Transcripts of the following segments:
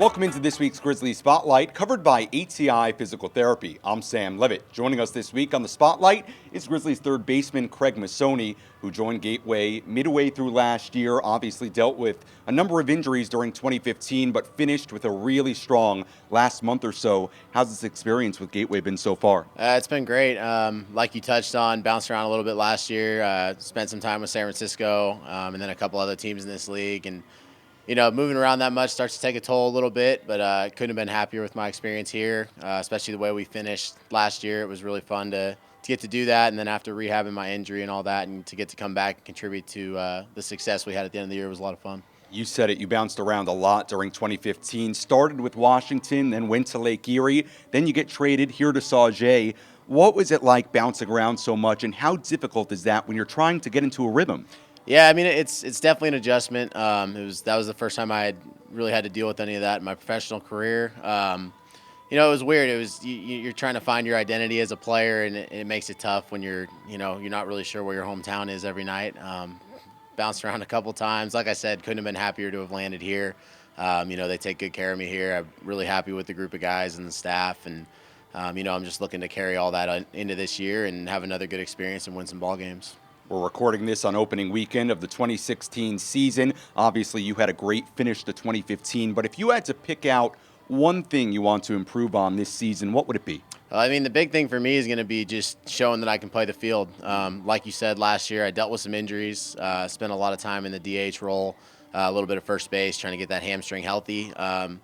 Welcome into this week's Grizzlies Spotlight, covered by ATI Physical Therapy. I'm Sam Levitt. Joining us this week on the Spotlight is Grizzlies third baseman Craig Massoni, who joined Gateway midway through last year, obviously dealt with a number of injuries during 2015, but finished with a really strong last month or so. How's this experience with Gateway been so far? It's been great. Like you touched on, bounced around a little bit last year, spent some time with San Francisco, and then a couple other teams in this league. And moving around that much starts to take a toll a little bit, but I couldn't have been happier with my experience here, especially the way we finished last year. It was really fun to get to do that, and then after rehabbing my injury and all that, and to get to come back and contribute to the success we had at the end of the year was a lot of fun. You said it, you bounced around a lot during 2015, started with Washington, then went to Lake Erie, then you get traded here to Sauget. What was it like bouncing around so much, and how difficult is that when you're trying to get into a rhythm? Yeah, I mean, it's definitely an adjustment. That was the first time I had really had to deal with any of that in my professional career. It was weird. It was you're trying to find your identity as a player, and it makes it tough when you're not really sure where your hometown is every night. Bounced around a couple times. Like I said, couldn't have been happier to have landed here. They take good care of me here. I'm really happy with the group of guys and the staff, and I'm just looking to carry all that into this year and have another good experience and win some ball games. We're recording this on opening weekend of the 2016 season. Obviously, you had a great finish to 2015, but if you had to pick out one thing you want to improve on this season, what would it be? I mean, the big thing for me is going to be just showing that I can play the field. Like you said, last year I dealt with some injuries, spent a lot of time in the DH role, a little bit of first base, trying to get that hamstring healthy. I've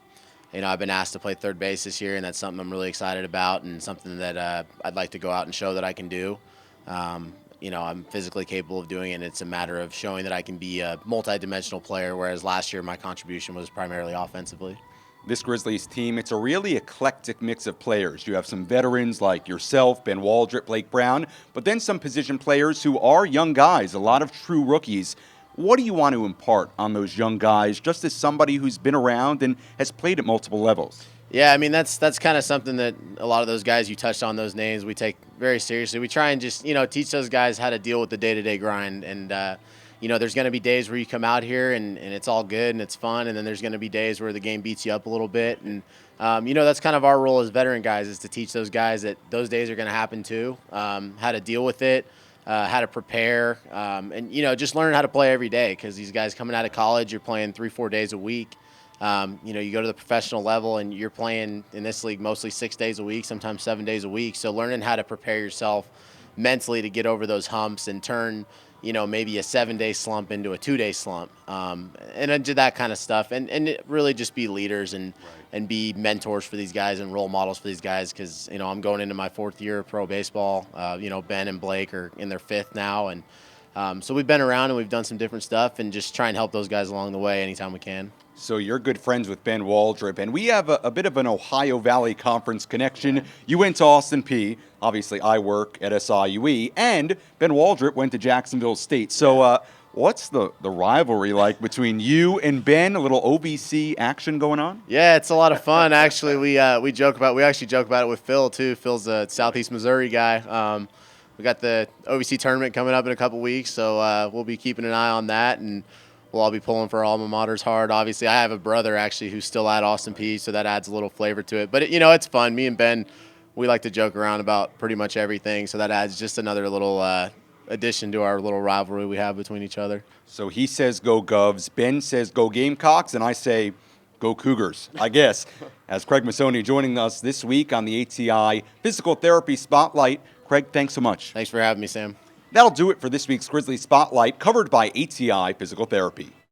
been asked to play third base this year, and that's something I'm really excited about and something that I'd like to go out and show that I can do. I'm physically capable of doing it, and it's a matter of showing that I can be a multi-dimensional player, whereas last year my contribution was primarily offensively. This Grizzlies team, it's a really eclectic mix of players. You have some veterans like yourself, Ben Waldrip, Blake Brown, but then some position players who are young guys, a lot of true rookies. What do you want to impart on those young guys, just as somebody who's been around and has played at multiple levels? Yeah, I mean, that's kind of something that a lot of those guys, you touched on those names, we take very seriously. We try and just, teach those guys how to deal with the day-to-day grind. And, there's going to be days where you come out here and it's all good and it's fun. And then there's going to be days where the game beats you up a little bit. And, that's kind of our role as veteran guys, is to teach those guys that those days are going to happen too, how to deal with it, how to prepare, and, just learn how to play every day, because these guys coming out of college, you're playing 3-4 days a week. You go to the professional level and you're playing in this league mostly 6 days a week, sometimes 7 days a week. So learning how to prepare yourself mentally to get over those humps and turn, maybe a 7-day slump into a 2-day slump, and do that kind of stuff. And really just be leaders and be mentors for these guys and role models for these guys, because, I'm going into my 4th year of pro baseball. Ben and Blake are in their 5th now. And so we've been around and we've done some different stuff, and just try and help those guys along the way anytime we can. So you're good friends with Ben Waldrip, and we have a bit of an Ohio Valley Conference connection. You went to Austin Peay. Obviously, I work at SIUE, and Ben Waldrip went to Jacksonville State. So what's the rivalry like between you and Ben? A little OVC action going on? Yeah, it's a lot of fun. Actually, we actually joke about it with Phil too. Phil's a Southeast Missouri guy. We got the OVC tournament coming up in a couple weeks, so we'll be keeping an eye on that, and we'll all be pulling for our alma maters hard. Obviously, I have a brother actually who's still at Austin Peay, so that adds a little flavor to it. But it's fun. Me and Ben, we like to joke around about pretty much everything, so that adds just another little addition to our little rivalry we have between each other. So he says go Govs, Ben says go Gamecocks, and I say go Cougars, I guess. As Craig Massoni joining us this week on the ATI Physical Therapy Spotlight. Craig, thanks so much. Thanks for having me, Sam. That'll do it for this week's Grizzlies Spotlight, covered by ATI Physical Therapy.